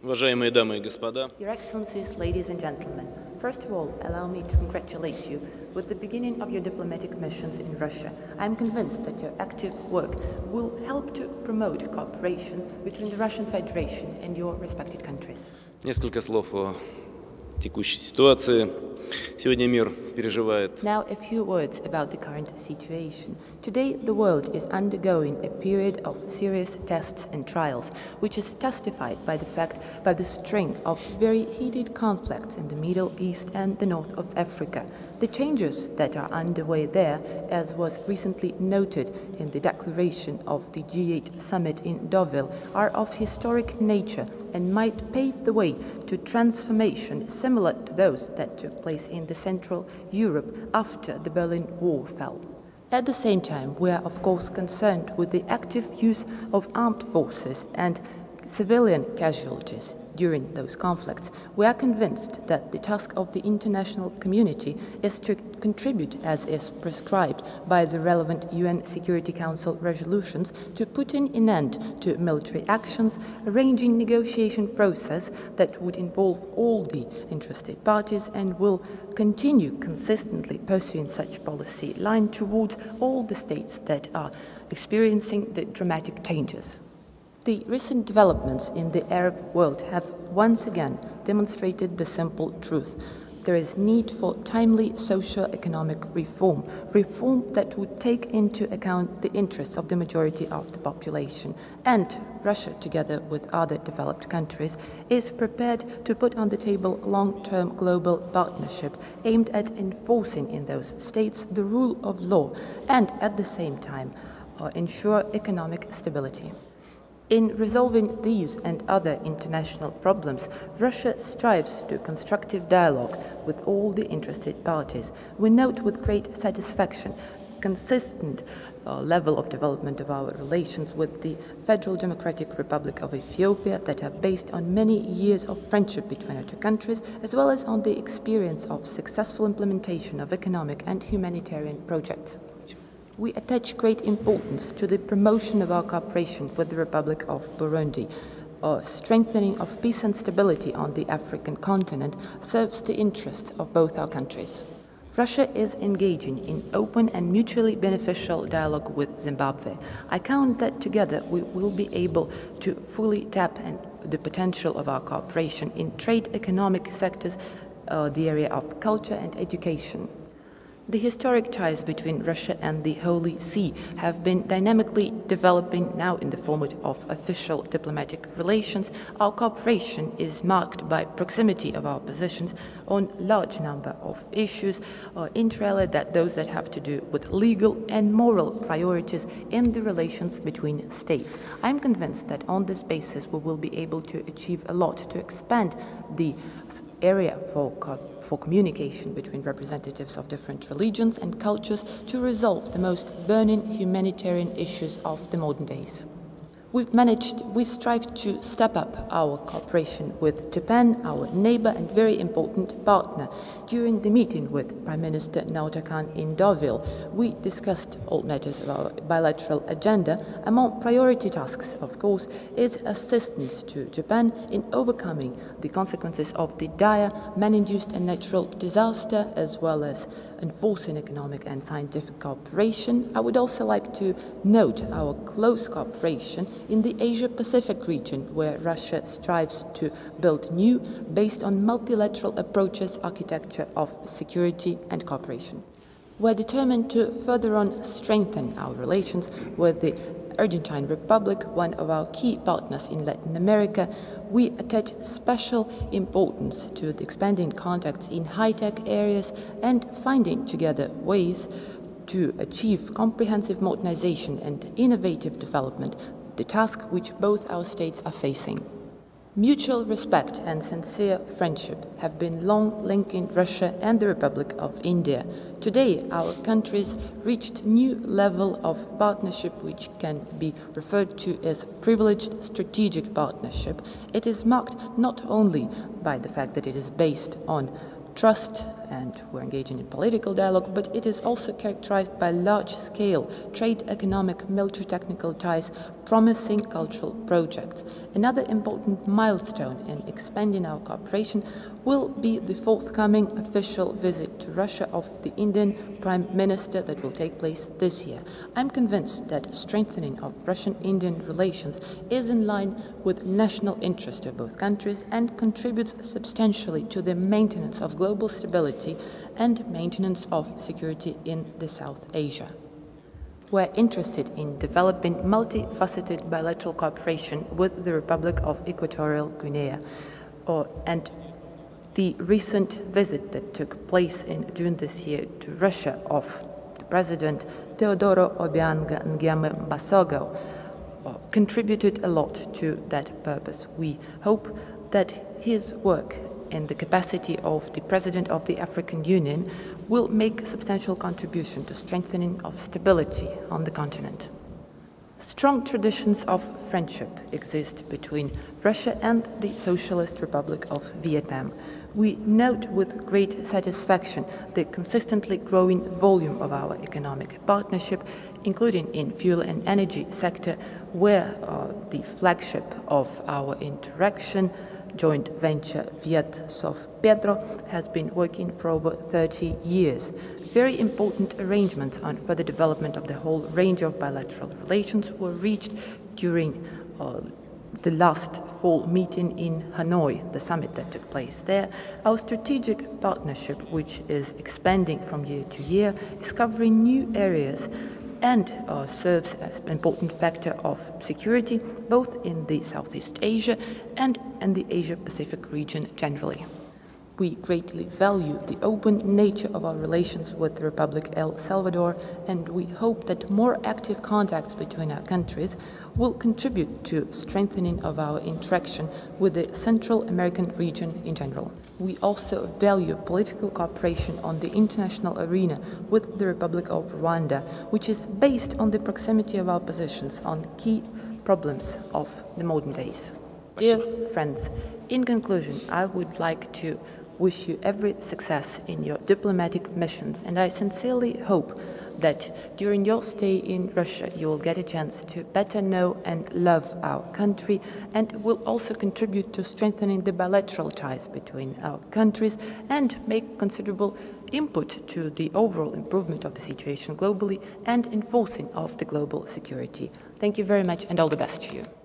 Уважаемые дамы и господа, Your Excellencies, ladies and gentlemen, first of all, allow me to congratulate you with the beginning of your diplomatic missions in Russia. I am convinced that your active work will help to promote cooperation between the Russian Federation and your respected countries. несколько слов о текущей ситуации. Сегодня мир переживает Now, a few words about the current situation. Today, the world is undergoing a period of serious tests and trials, which is testified by the string of very heated conflicts in the Middle East and the north of Africa. The changes that are underway there, as was recently noted in the declaration of the G8 summit in Deauville, are of historic nature and might pave the way to transformation similar to those that took place in the Central Europe after the Berlin Wall fell. At the same time, we are of course concerned with the active use of armed forces and civilian casualties during those conflicts. We are convinced that the task of the international community is to contribute, as is prescribed by the relevant UN Security Council resolutions, to putting an end to military actions, arranging negotiation process that would involve all the interested parties, and will continue consistently pursuing such policy line towards all the states that are experiencing the dramatic changes. The recent developments in the Arab world have once again demonstrated the simple truth. There is need for timely socio-economic reform that would take into account the interests of the majority of the population. And Russia, together with other developed countries, is prepared to put on the table long-term global partnership aimed at enforcing in those states the rule of law and, at the same time, ensure economic stability. In resolving these and other international problems, Russia strives to constructive dialogue with all the interested parties. We note with great satisfaction consistent level of development of our relations with the Federal Democratic Republic of Ethiopia that are based on many years of friendship between our two countries, as well as on the experience of successful implementation of economic and humanitarian projects. We attach great importance to the promotion of our cooperation with the Republic of Burundi. Strengthening of peace and stability on the African continent serves the interests of both our countries. Russia is engaging in open and mutually beneficial dialogue with Zimbabwe. I count that together we will be able to fully tap the potential of our cooperation in trade, economic sectors, the area of culture and education. The historic ties between Russia and the Holy See have been dynamically developing now in the format of official diplomatic relations. Our cooperation is marked by proximity of our positions on large number of issues, inter alia those that have to do with legal and moral priorities in the relations between states. I am convinced that on this basis we will be able to achieve a lot to expand the area for communication between representatives of different religions and cultures to resolve the most burning humanitarian issues of the modern days. We strive to step up our cooperation with Japan, our neighbor and very important partner. During the meeting with Prime Minister Khan in Deauville, we discussed all matters of our bilateral agenda. Among priority tasks, of course, is assistance to Japan in overcoming the consequences of the dire man-induced and natural disaster, as well as enforcing economic and scientific cooperation. I would also like to note our close cooperation in the Asia-Pacific region, where Russia strives to build new, based on multilateral approaches, architecture of security and cooperation. We're determined to further on strengthen our relations with the Argentine Republic, one of our key partners in Latin America. We attach special importance to the expanding contacts in high-tech areas and finding together ways to achieve comprehensive modernization and innovative development, the task which both our states are facing. Mutual respect and sincere friendship have been long linking Russia and the Republic of India. Today, our countries reached new level of partnership which can be referred to as privileged strategic partnership. It is marked not only by the fact that it is based on trust and we're engaging in political dialogue, but it is also characterized by large-scale trade, economic, military-technical ties, promising cultural projects. Another important milestone in expanding our cooperation will be the forthcoming official visit to Russia of the Indian Prime Minister that will take place this year. I'm convinced that strengthening of Russian-Indian relations is in line with national interest of both countries and contributes substantially to the maintenance of global stability and maintenance of security in the South Asia. We're interested in developing multifaceted bilateral cooperation with the Republic of Equatorial Guinea, and the recent visit that took place in June this year to Russia of the President Teodoro Obiang Nguema Mbasogo contributed a lot to that purpose. We hope that his work in the capacity of the President of the African Union will make a substantial contribution to strengthening of stability on the continent. Strong traditions of friendship exist between Russia and the Socialist Republic of Vietnam. We note with great satisfaction the consistently growing volume of our economic partnership, including in fuel and energy sector, where the flagship of our interaction, joint venture Viet Sov Pedro, has been working for over 30 years. Very important arrangements on further development of the whole range of bilateral relations were reached during the last fall meeting in Hanoi, the summit that took place there. Our strategic partnership, which is expanding from year to year, is covering new areas and serves as an important factor of security both in the Southeast Asia and in the Asia-Pacific region generally. We greatly value the open nature of our relations with the Republic El Salvador, and we hope that more active contacts between our countries will contribute to strengthening of our interaction with the Central American region in general. We also value political cooperation on the international arena with the Republic of Rwanda, which is based on the proximity of our positions on key problems of the modern days. Dear friends, in conclusion, I would like to wish you every success in your diplomatic missions, and I sincerely hope that during your stay in Russia you will get a chance to better know and love our country, and will also contribute to strengthening the bilateral ties between our countries and make considerable input to the overall improvement of the situation globally and enforcing of the global security. Thank you very much and all the best to you.